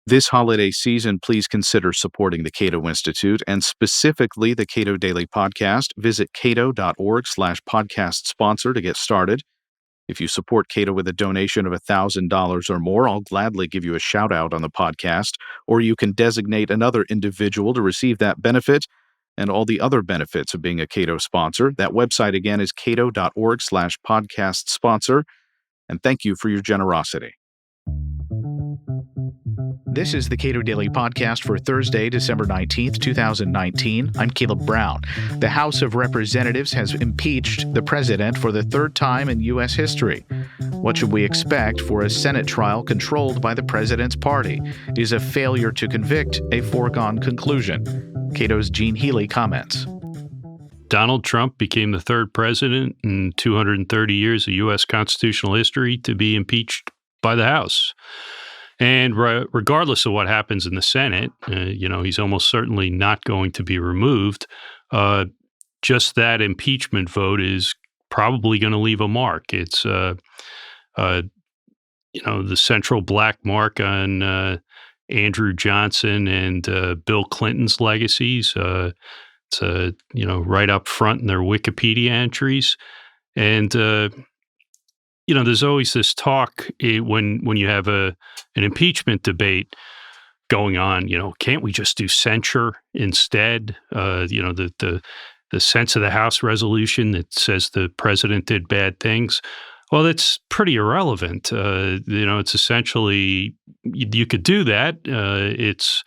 This holiday season, please consider supporting the Cato Institute and specifically the Cato Daily Podcast. Visit cato.org/podcast sponsor to get started. If you support Cato with a donation of $1,000 or more, I'll gladly give you a shout out on the podcast, or you can designate another individual to receive that benefit and all the other benefits of being a Cato sponsor. That website again is cato.org/podcast sponsor. And thank you for your generosity. This is the Cato Daily Podcast for Thursday, December 19th, 2019. I'm Caleb Brown. The House of Representatives has impeached the president for the third time in U.S. history. What should we expect for a Senate trial controlled by the president's party? Is a failure to convict a foregone conclusion? Cato's Gene Healy comments. Donald Trump became the third president in 230 years of U.S. constitutional history to be impeached by the House. And regardless of what happens in the Senate, he's almost certainly not going to be removed. Just that impeachment vote is probably going to leave a mark. It's, the central black mark on Andrew Johnson and Bill Clinton's legacies. It's, right up front in their Wikipedia entries. And, there's always this talk when you have an impeachment debate going on, can't we just do censure instead? The sense of the House resolution that says the president did bad things. Well, that's pretty irrelevant. It's essentially, you could do that. It's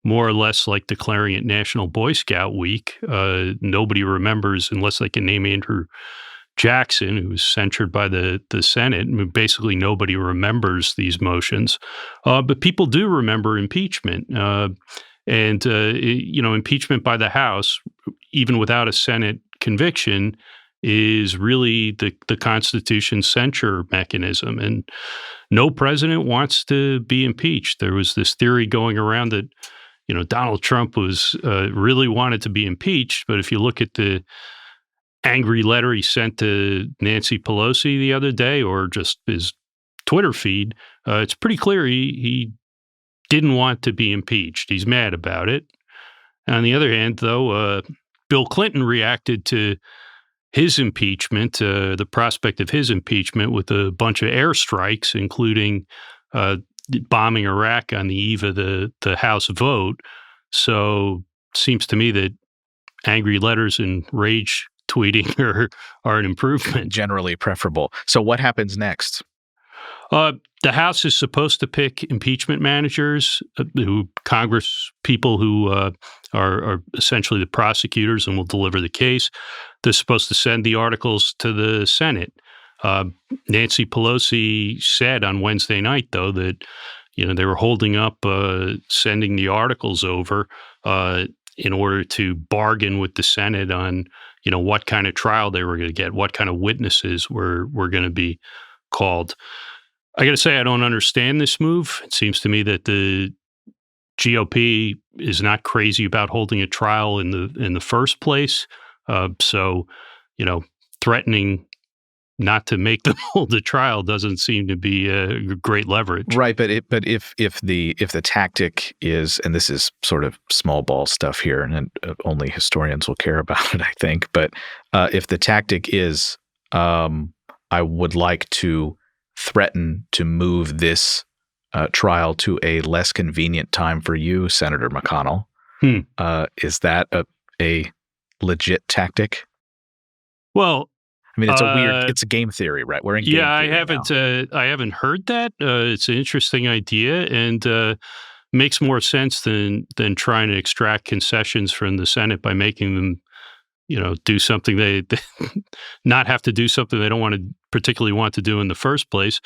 more or less like declaring it National Boy Scout Week. Nobody remembers, unless they can name Andrew Jackson, who was censured by the Senate. I mean, basically, nobody remembers these motions, but people do remember impeachment. Impeachment by the House, even without a Senate conviction, is really the Constitution's censure mechanism. And no president wants to be impeached. There was this theory going around that, Donald Trump was really wanted to be impeached. But if you look at the angry letter he sent to Nancy Pelosi the other day, or just his Twitter feed, it's pretty clear he didn't want to be impeached. He's mad about it. On the other hand, though, Bill Clinton reacted to his impeachment, the prospect of his impeachment, with a bunch of airstrikes, including bombing Iraq on the eve of the House vote. So it seems to me that angry letters and rage tweeting are an improvement. Generally preferable. So what happens next? The House is supposed to pick impeachment managers, Congress people who are essentially the prosecutors and will deliver the case. They're supposed to send the articles to the Senate. Nancy Pelosi said on Wednesday night, though, that they were holding up sending the articles over in order to bargain with the Senate on what kind of trial they were going to get, what kind of witnesses were going to be called. I got to say, I don't understand this move. It seems to me that the GOP is not crazy about holding a trial in the first place. So, threatening not to make them hold a trial doesn't seem to be a great leverage. Right, but if the tactic is, and this is sort of small ball stuff here, and only historians will care about it, I think. But if the tactic is, I would like to threaten to move this trial to a less convenient time for you, Senator McConnell, is that a legit tactic? Well, I mean, it's a game theory, right? We're in game theory I haven't heard that. It's an interesting idea, and makes more sense than trying to extract concessions from the Senate by making them, do something they not have to do something they don't particularly want to do in the first place.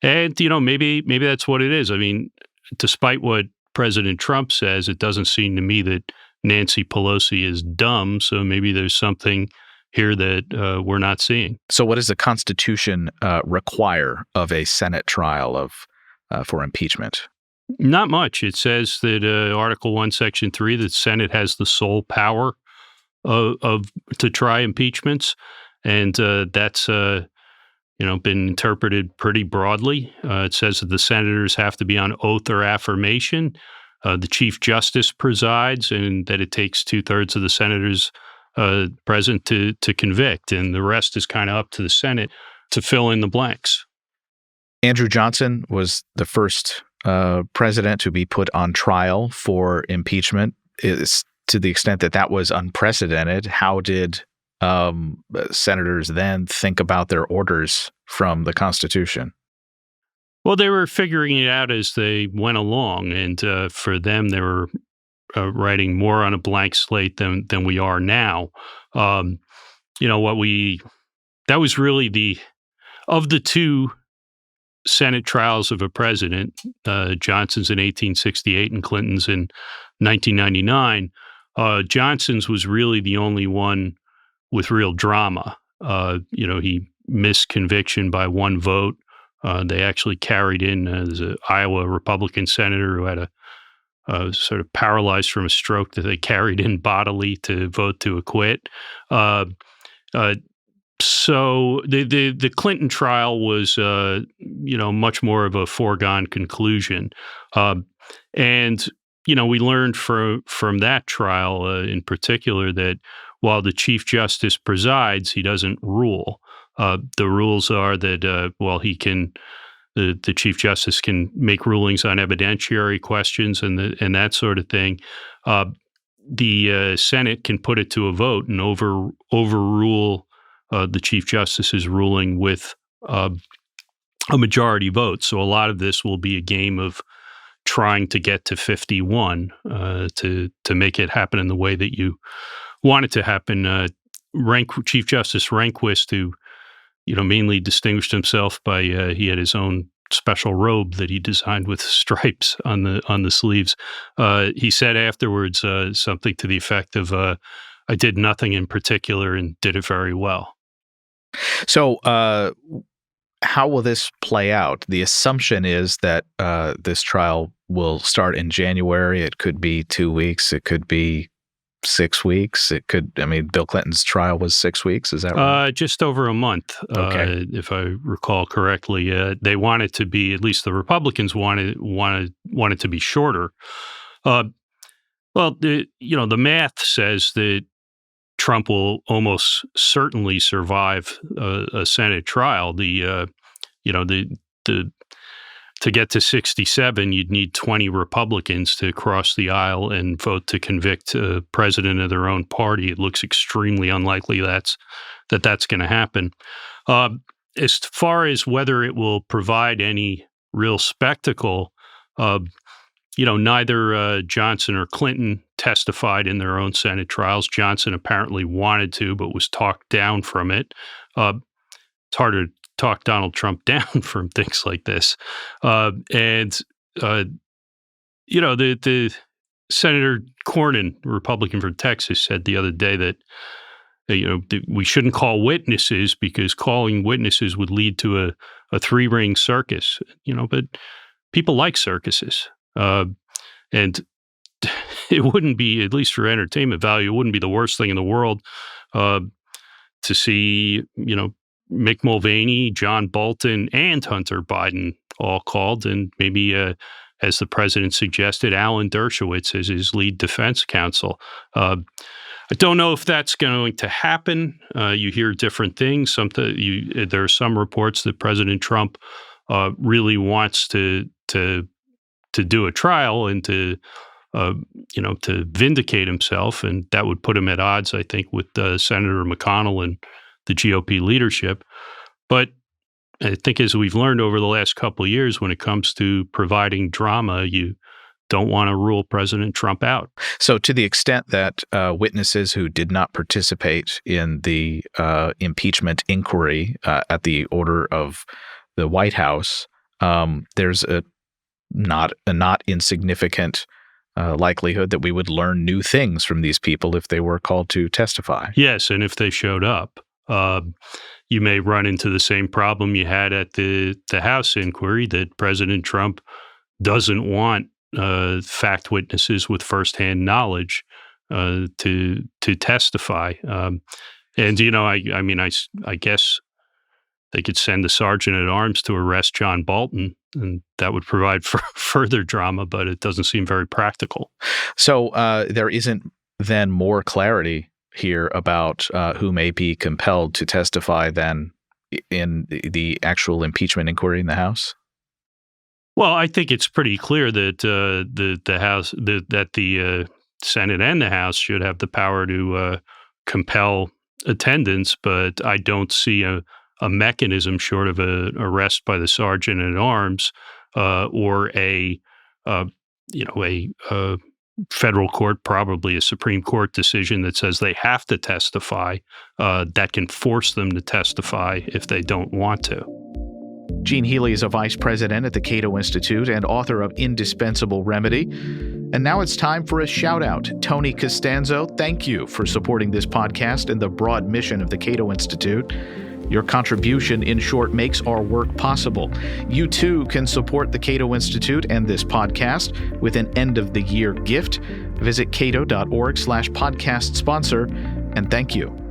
And, maybe that's what it is. I mean, despite what President Trump says, it doesn't seem to me that Nancy Pelosi is dumb. So maybe there's something here that we're not seeing. So what does the Constitution require of a Senate trial for impeachment? Not much. It says that Article 1, Section 3, that the Senate has the sole power to try impeachments. And that's, been interpreted pretty broadly. It says that the senators have to be on oath or affirmation. The Chief Justice presides, and that it takes 2/3 of the senators present to convict, and the rest is kind of up to the Senate to fill in the blanks. Andrew Johnson was the first president to be put on trial for impeachment. To the extent that that was unprecedented, how did senators then think about their orders from the Constitution? Well, they were figuring it out as they went along, and for them, they were writing more on a blank slate than we are now. Um, that was really of the two Senate trials of a president, Johnson's in 1868 and Clinton's in 1999. Johnson's was really the only one with real drama. He missed conviction by one vote. They actually carried in there's an Iowa Republican senator who had sort of paralyzed from a stroke that they carried in bodily to vote to acquit. So the Clinton trial was much more of a foregone conclusion, and we learned from that trial in particular that while the Chief Justice presides, he doesn't rule. The rules are that the Chief Justice can make rulings on evidentiary questions and that sort of thing. The Senate can put it to a vote and overrule the Chief Justice's ruling with a majority vote. So a lot of this will be a game of trying to get to 51 to make it happen in the way that you want it to happen. Chief Justice Rehnquist, who mainly distinguished himself by he had his own special robe that he designed with stripes on the sleeves. He said afterwards something to the effect of, "I did nothing in particular and did it very well." So, how will this play out? The assumption is that this trial will start in January. It could be 2 weeks. It could be 6 weeks. Bill Clinton's trial was 6 weeks. Is that right? Just over a month, Okay. if I recall correctly. They want it to be, at least the Republicans wanted to be shorter. The math says that Trump will almost certainly survive a Senate trial. To get to 67, you'd need 20 Republicans to cross the aisle and vote to convict a president of their own party. It looks extremely unlikely that's going to happen. As far as whether it will provide any real spectacle, neither Johnson or Clinton testified in their own Senate trials. Johnson apparently wanted to, but was talked down from it. It's harder to talk Donald Trump down from things like this. The Senator Cornyn, Republican from Texas, said the other day that we shouldn't call witnesses because calling witnesses would lead to a three-ring circus. But people like circuses. And it wouldn't be, at least for entertainment value, it wouldn't be the worst thing in the world to see, Mick Mulvaney, John Bolton, and Hunter Biden all called, and maybe, as the president suggested, Alan Dershowitz as his lead defense counsel. I don't know if that's going to happen. You hear different things. There are some reports that President Trump really wants to do a trial and to vindicate himself, and that would put him at odds, I think, with Senator McConnell and the GOP leadership. But I think, as we've learned over the last couple of years, when it comes to providing drama, you don't want to rule President Trump out. So, to the extent that witnesses who did not participate in the impeachment inquiry at the order of the White House, there's a not insignificant likelihood that we would learn new things from these people if they were called to testify. Yes, and if they showed up, you may run into the same problem you had at the House inquiry, that President Trump doesn't want fact witnesses with firsthand knowledge to testify. I guess They could send a sergeant at arms to arrest John Bolton, and that would provide for further drama, but it doesn't seem very practical. So there isn't then more clarity here about who may be compelled to testify than in the actual impeachment inquiry in the House? Well, I think it's pretty clear that the House, that the Senate and the House should have the power to compel attendance, but I don't see a mechanism short of an arrest by the sergeant at arms or a federal court, probably a Supreme Court decision that says they have to testify, that can force them to testify if they don't want to. Gene Healy is a vice president at the Cato Institute and author of Indispensable Remedy. And now it's time for a shout out. Tony Costanzo, thank you for supporting this podcast and the broad mission of the Cato Institute. Your contribution, in short, makes our work possible. You too can support the Cato Institute and this podcast with an end-of-the-year gift. Visit cato.org/podcast sponsor, and thank you.